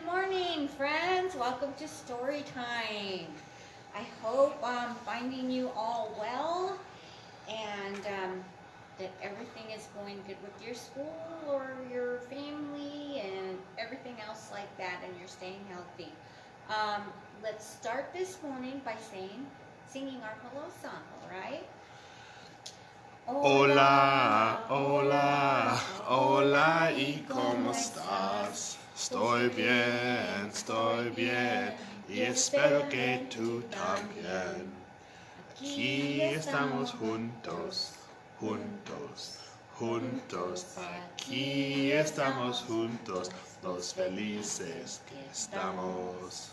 Good morning, friends. Welcome to Storytime. I hope I'm finding you all well and that everything is going good with your school or your family and everything else like that, and you're staying healthy. Let's start this morning by singing our hello song, all right? Hola, hola, hola, ¿y cómo estás? Estoy bien, y espero que tú también. Aquí estamos juntos, aquí estamos juntos, los felices que estamos.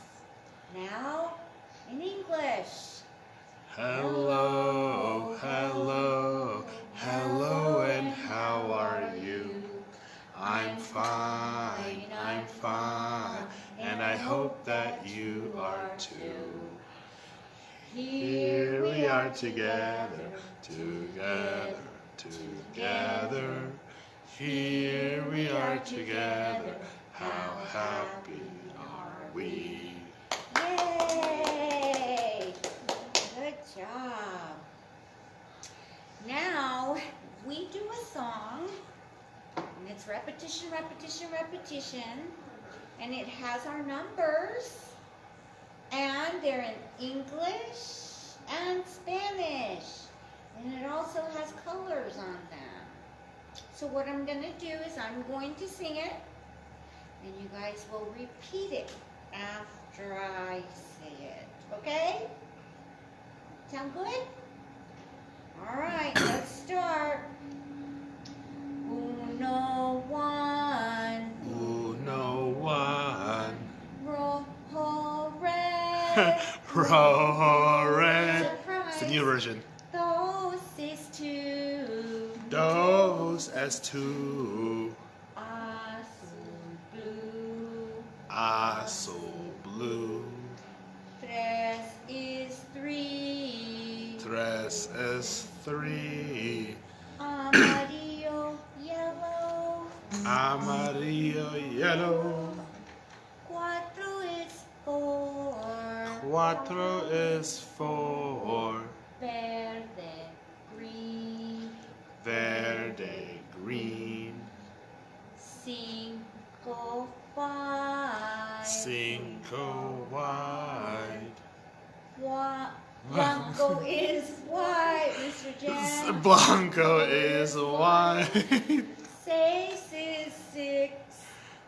Now, in English. Hello, and how are you? I'm fine, and I hope that you are too. Here we are together. Here we are together. How happy are we? Yay! Good job. Now, we do a song, and it's repetition, and it has our numbers, and they're in English and Spanish, and it also has colors on them. So what I'm going to do is I'm going to sing it, and you guys will repeat it after I say it, okay? Sound good? All right, let's start. Uno, one. Rojo, red. Rojo, red. Surprise. It's the new version. Dos is two. Dos as two. Azul, blue. Azul, blue. Tres is three. Tres es three. Amarillo, yellow. Amarillo, yellow. Cuatro is four. Cuatro is four. Verde, green. Verde, green. Cinco, five. Cinco, white. Blanco is white, Mr. Jan. Blanco is white. Seis is six.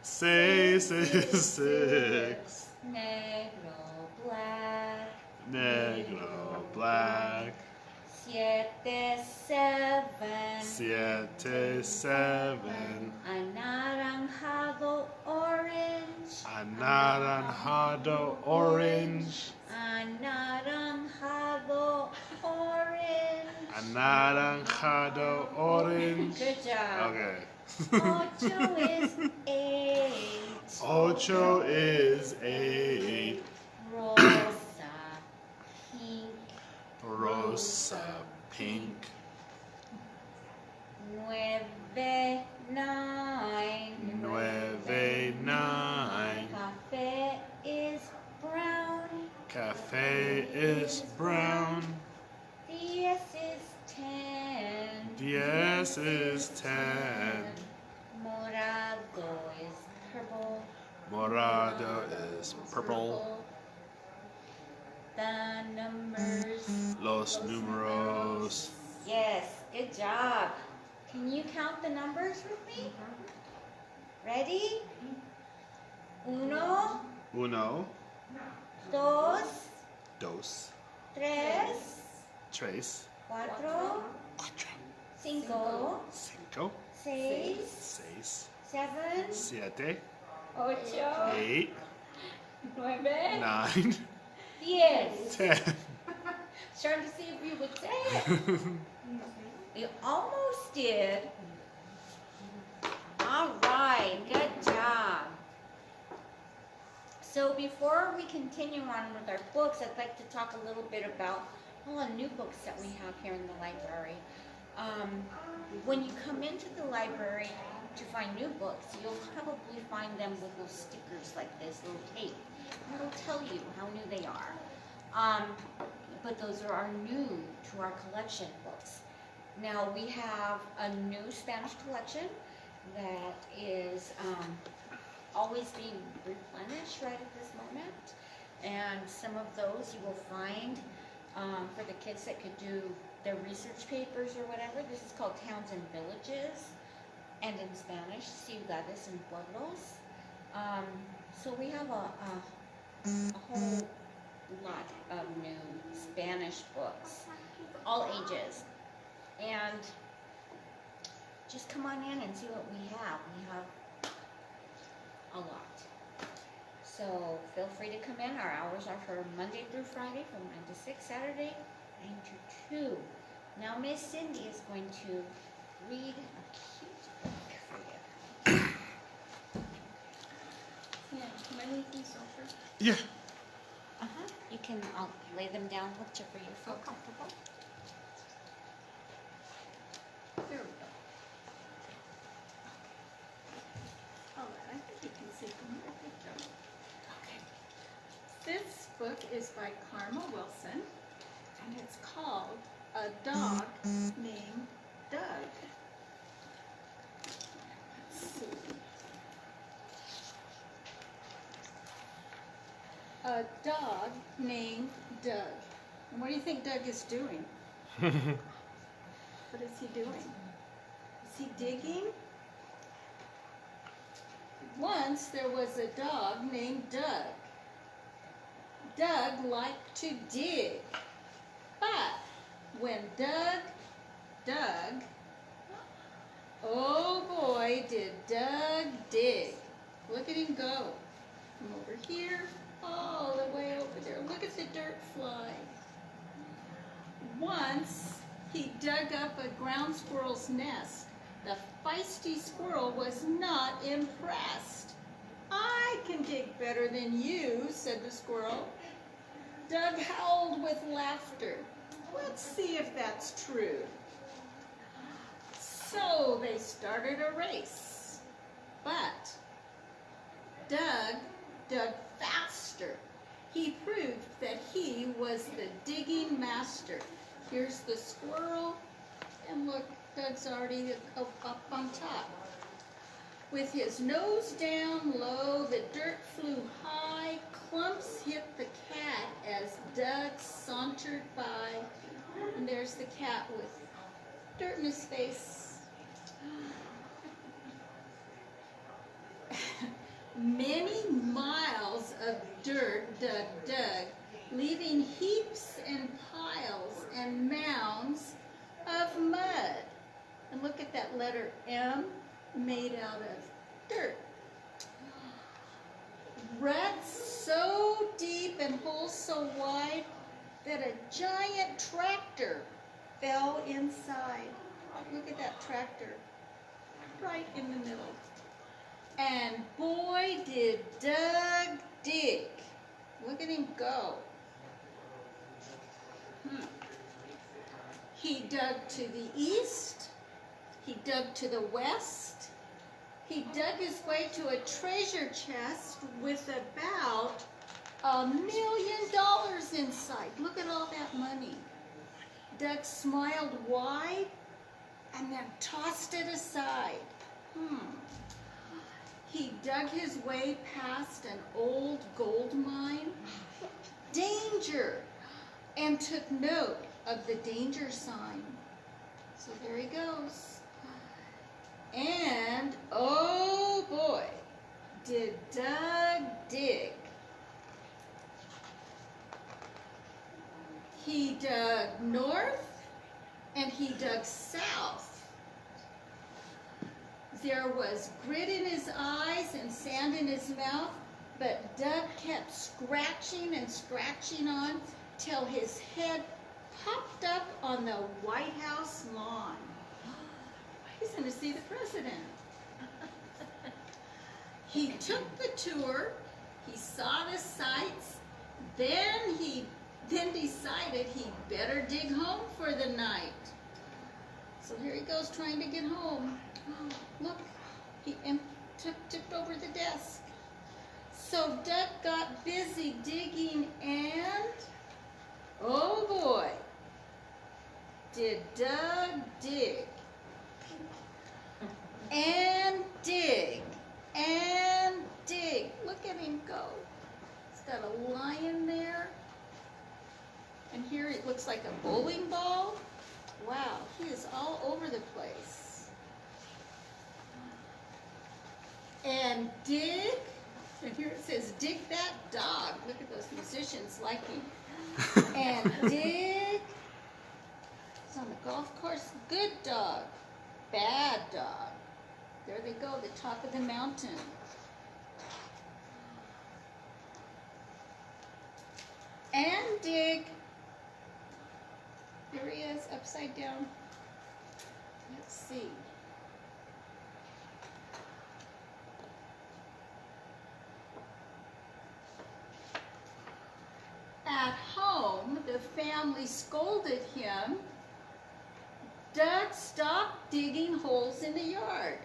Seis is six. Negro, black. Negro, black. Siete, seven. Siete, seven. Anaranjado, orange. Anaranjado, orange. Anaranjado, orange. Anaranjado, orange. Good job. Okay. Ocho is eight. Ocho is eight. Rosa, pink. Rosa, pink. Nueve, nine. Nueve, nine. Café is brown. Cafe is brown. Diez is 10. Diez is 10. Morado is purple. Morado is purple. The numbers. Los números. Yes, good job. Can you count the numbers with me? Ready? Uno, Uno, dos, dos, tres, tres, cuatro, cuatro, cinco, cinco, seis, seis, seven, siete, ocho, eight, nueve, nine, 10. 10. Trying to see if you would say it. You almost did. All right, good job. So before we continue on with our books, I'd like to talk a little bit about all the new books that we have here in the library. When you come into the library, to find new books, you'll probably find them with little stickers like this, little tape. And it'll tell you how new they are. But those are our new to our collection books. Now we have a new Spanish collection that is always being replenished right at this moment. And some of those you will find for the kids that could do their research papers or whatever. This is called Towns and Villages, and in Spanish, Ciudades and Pueblos. So we have a whole lot of new Spanish books for all ages. And just come on in and see what we have. We have a lot. So feel free to come in. Our hours are for Monday through Friday from 9 to 6, Saturday 9 to 2. Now Miss Cindy is going to read a cute book for you. Yeah, can I read these over? Yeah. You can, I'll lay them down whichever you feel comfortable. There we go. All right, I think you can see from here. Good job. Okay. This book is by Karma Wilson, and it's called A Dog Named Doug. Let's see. A dog named Doug. And what do you think Doug is doing? What is he doing? Is he digging? Once there was a dog named Doug. Doug liked to dig. But when Doug dug, oh boy, did Doug dig. Look at him go. From over here, all the way over there. Look at the dirt fly. Once he dug up a ground squirrel's nest. The feisty squirrel was not impressed. I can dig better than you, said the squirrel. Doug howled with laughter. Let's see if that's true. So they started a race. But Doug dug faster. He proved that he was the digging master. Here's the squirrel, and look, Doug's already up on top. With his nose down low, the dirt flew high, clumps hit the cat as Doug sauntered by. And there's the cat with dirt in his face. Many miles of dirt Doug dug, leaving heaps and piles and mounds of mud. And look at that letter M made out of dirt. Ruts so deep and holes so wide that a giant tractor fell inside. Look at that tractor, right in the middle. And boy, did Doug dig. Look at him go. He dug to the east. He dug to the west. He dug his way to a treasure chest with about $1 million inside. Look at all that money. Doug smiled wide and then tossed it aside. He dug his way past an old gold mine. Danger! And took note of the danger sign. So there he goes. And, oh boy, did Doug dig. He dug north and he dug south. There was grit in his eyes and sand in his mouth, but Doug kept scratching and scratching on till his head popped up on the White House lawn. He's going to see the president. He took the tour, he saw the sights, then decided he'd better dig home for the night. So here he goes trying to get home. Look, He tipped over the desk. So Doug got busy digging and, oh boy, did Doug dig. And dig. And dig. Look at him go. He's got a lion there. And here it looks like a bowling ball. Wow, he is all over the place. And dig. And here it says, dig that dog. Look at those musicians liking. And dig. It's on the golf course. Good dog. Bad dog. There they go, the top of the mountain. And dig. Here he is, upside down. Let's see. At home, the family scolded him. Doug stopped digging holes in the yard.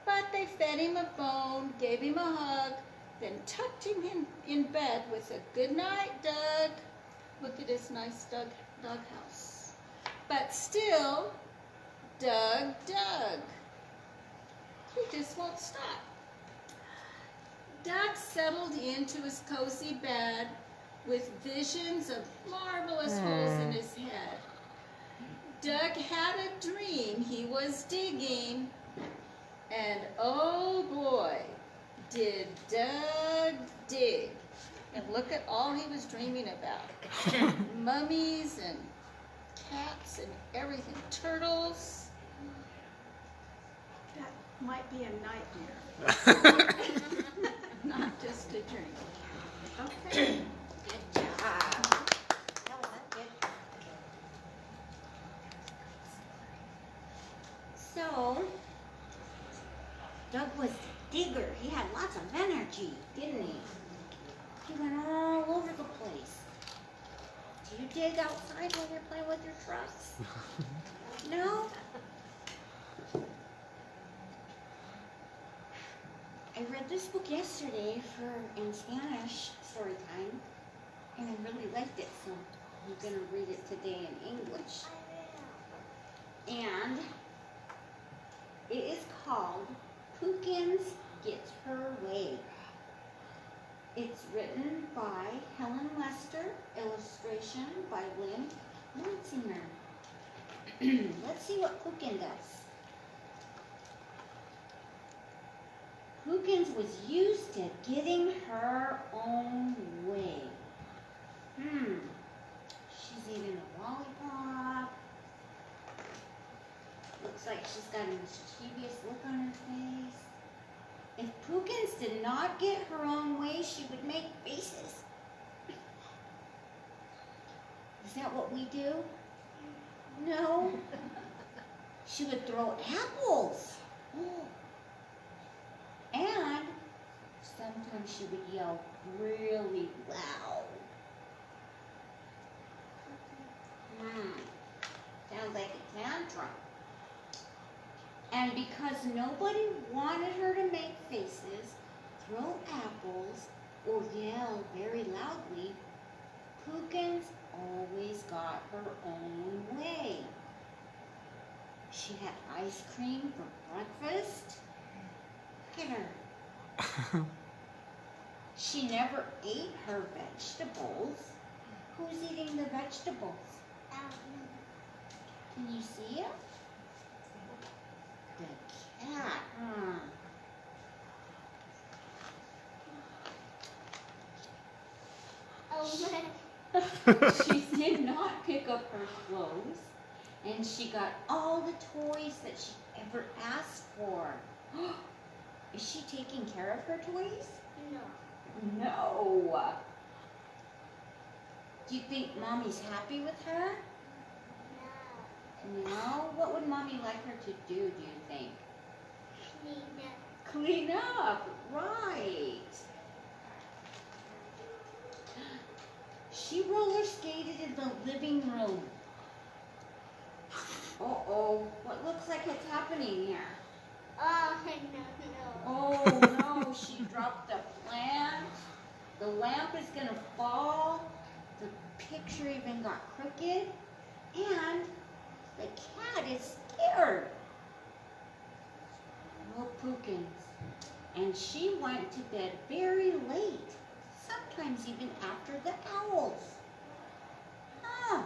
But they fed him a bone, gave him a hug, then tucked him in bed with a good night, Doug. Look at his nice doghouse. But still, Doug. He just won't stop. Doug settled into his cozy bed with visions of marvelous holes in his head. Doug had a dream he was digging, and oh boy, did Doug dig. And look at all he was dreaming about. Mummies and cats and everything. Turtles. That might be a nightmare. Not just a dream. Okay. Good job. That was good. So, Doug was a digger. He had lots of energy, didn't he? He went all over the place. Do you dig outside when you're playing with your trucks? No? I read this book yesterday in Spanish, Storytime, and I really liked it, so I'm going to read it today in English. And it is called Pumpkins Get Her Way. It's written by Helen Lester, illustration by Lynn Monsinger. Let's see what Pumpkin does. Pumpkins was used to getting her own way. She's eating a lollipop. Looks like she's got a mischievous look on her face. If Pumpkins did not get her own way, she would make faces. Is that what we do? No. She would throw apples. And sometimes she would yell really loud. Sounds like a tantrum. And because nobody wanted her to make faces, throw apples, or yell very loudly, Pumpkins always got her own way. She had ice cream for breakfast. Look at her. She never ate her vegetables. Who's eating the vegetables? Can you see it? The cat. She did not pick up her clothes, and she got all the toys that she ever asked for. Is she taking care of her toys? No. Do you think Mommy's happy with her? No? What would Mommy like her to do you think? Clean up, right. She roller skated in the living room. Uh-oh, what looks like it's happening here? Oh no, she dropped the plant. The lamp is gonna fall. The picture even got crooked. And the cat is scared. Little Pookins. And she went to bed very late. Sometimes even after the owls. Huh.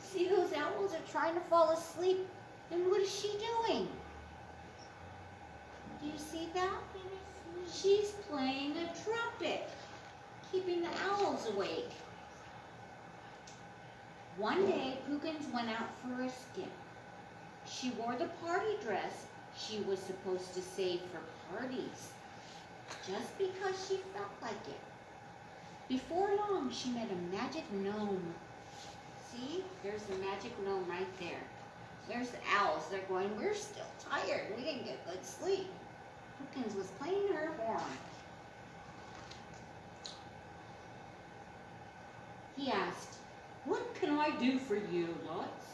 See, those owls are trying to fall asleep. And what is she doing? Do you see that? She's playing a trumpet, keeping the owls awake. One day, Pookins went out for a skip. She wore the party dress she was supposed to save for parties, just because she felt like it. Before long, she met a magic gnome. See, there's the magic gnome right there. There's the owls. They're going, we're still tired. We didn't get good sleep. Pookins was playing her horn. He asked, what can I do for you, Lots?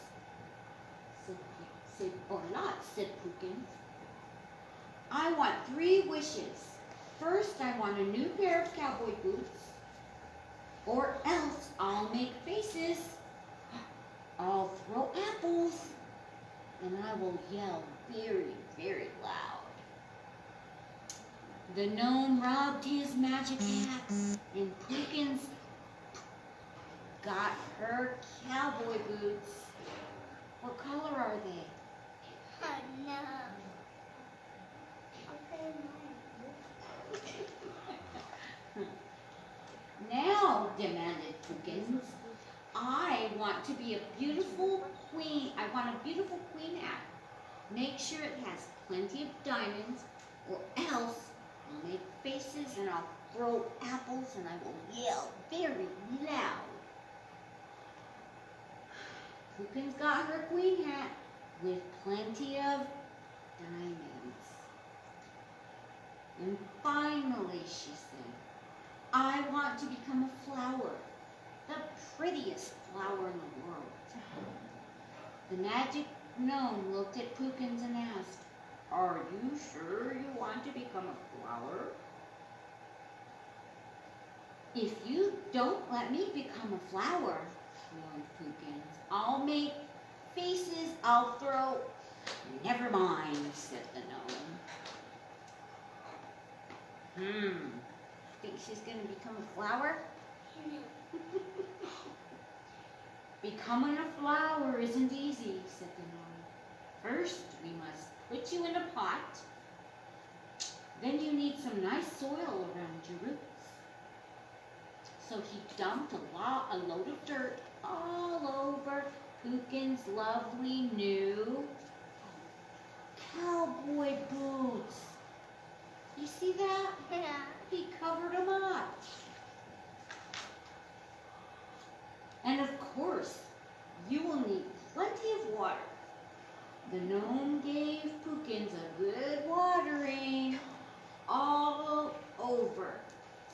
Lots, said Pookins. I want 3 wishes. First, I want a new pair of cowboy boots, or else I'll make faces. I'll throw apples, and I will yell very, very loud. The gnome rubbed his magic hat, and Pookins got her cowboy boots. What color are they? Now, demanded Pookins, I want to be a beautiful queen. I want a beautiful queen hat. Make sure it has plenty of diamonds, or else I'll make faces and I'll throw apples and I will yell very loud. Pookins got her queen hat with plenty of diamonds. And finally, she said, I want to become a flower, the prettiest flower in the world. The magic gnome looked at Pookins and asked, are you sure you want to become a flower? If you don't let me become a flower, warned Pookins, I'll make faces, I'll throw. Never mind, said the gnome. Think she's going to become a flower? Becoming a flower isn't easy, said the gnome. First, we must put you in a pot. Then you need some nice soil around your roots. So he dumped a load of dirt all over Pookins' lovely new cowboy boots. You see that? Yeah. He covered them up. And of course, you will need plenty of water. The gnome gave Pookins a good watering all over.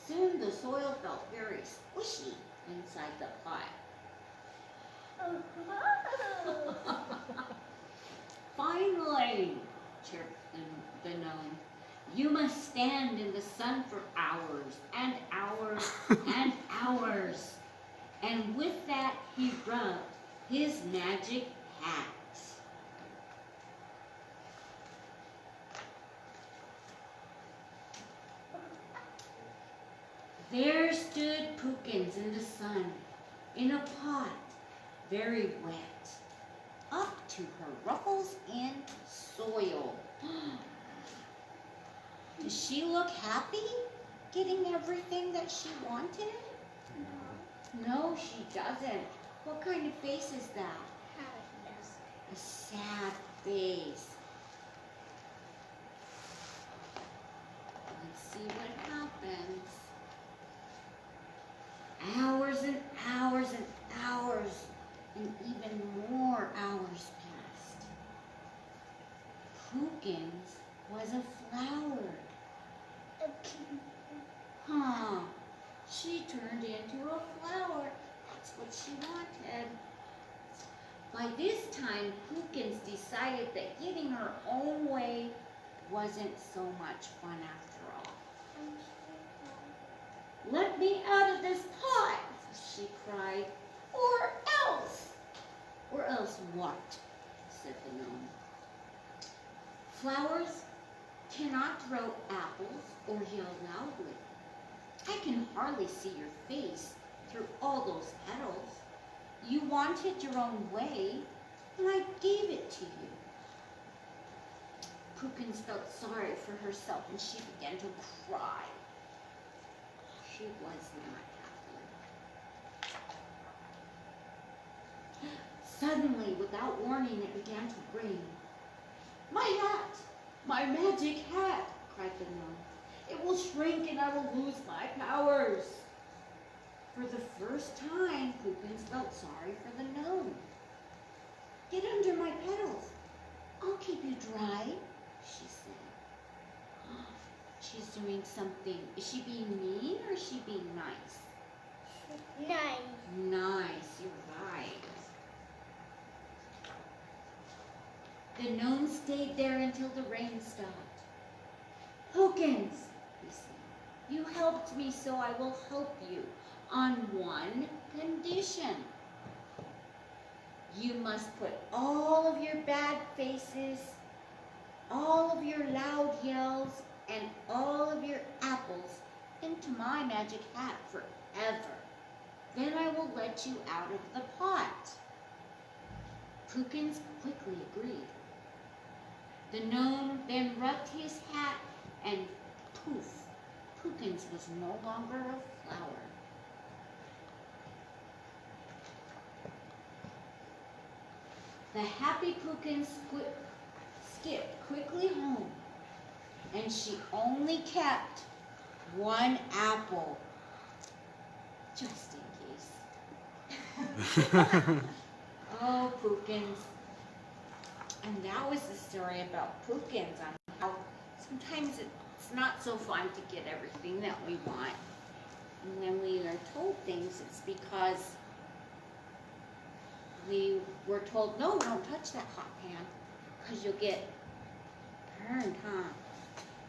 Soon the soil felt very squishy inside the pot. Finally, chirped the gnome, you must stand in the sun for hours and hours and hours. And with that, he rubbed his magic hat. There stood Pookins in the sun, in a pot, very wet, up to her ruffles in soil. Does she look happy, getting everything that she wanted? No, she doesn't. What kind of face is that? A sad face. Let's see what happens. Hours and hours and hours, and even more hours passed. Pookins was a flower. Huh. She turned into a flower. That's what she wanted. By this time, Pookins decided that getting her own way wasn't so much fun after all. "Let me out of this pot," she cried, "or else." "Or else what?" said the gnome. "Flowers cannot throw apples or yell loudly. I can hardly see your face through all those petals. You wanted your own way, and I gave it to you." Pookins felt sorry for herself, and she began to cry. She was not happy. Suddenly, without warning, it began to rain. "My hat! My magic hat!" cried the gnome. "It will shrink and I will lose my powers." For the first time, Pookins felt sorry for the gnome. "Get under my petals. I'll keep you dry," she said. She's doing something. Is she being mean or is she being nice? Nice. Nice, you're right. The gnome stayed there until the rain stopped. "Pookins," he said, "you helped me, so I will help you on one condition. You must put all of your bad faces, all of your loud yells, and all of your apples into my magic hat forever. Then I will let you out of the pot." Pookins quickly agreed. The gnome then rubbed his hat, and poof, Pookins was no longer a flower. The happy Pookins skipped quickly home, and she only kept one apple, just in case. Oh, Pookins. And that was the story about Pookins, on how sometimes it's not so fun to get everything that we want. And when we are told things, it's because we were told, "No, don't touch that hot pan, because you'll get burned, huh?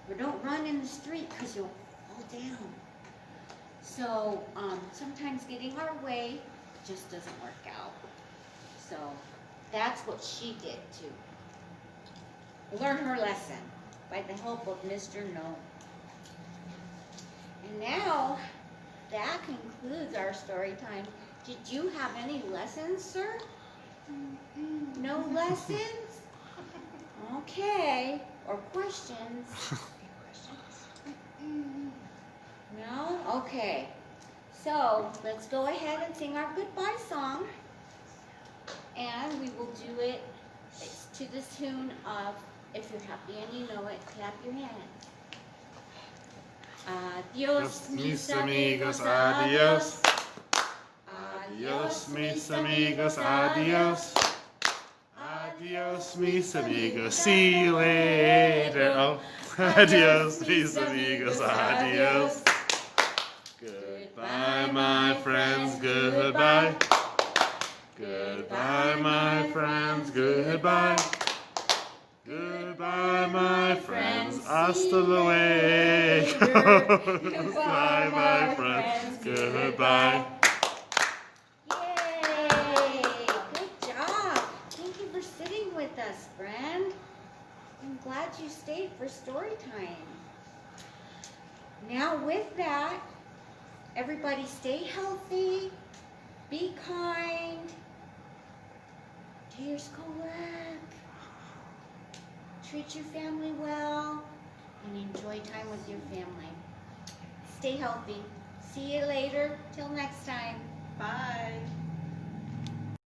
Or don't run in the street, because you'll fall down." So sometimes getting our way just doesn't work out. So that's what she did to learn her lesson by the help of Mr. Gnome. And now that concludes our story time. Did you have any lessons, sir? No lessons? Okay. Or questions? No? Okay. So let's go ahead and sing our goodbye song. And we will do it to the tune of, if you're happy and you know it, clap your hands. Adios, mis amigos, adios. Adios, mis amigos, adios. Adios, mis amigos, see you later. Oh, adios, mis amigos, adios. Goodbye, my friends, goodbye. Goodbye, my friends, goodbye. Goodbye, my friends, hasta luego. Goodbye, my friends, goodbye. Yay! Good job. Thank you for sitting with us, friend. I'm glad you stayed for story time. Now with that, everybody stay healthy, be kind, do your schoolwork, treat your family well, and enjoy time with your family. Stay healthy. See you later. Till next time. Bye.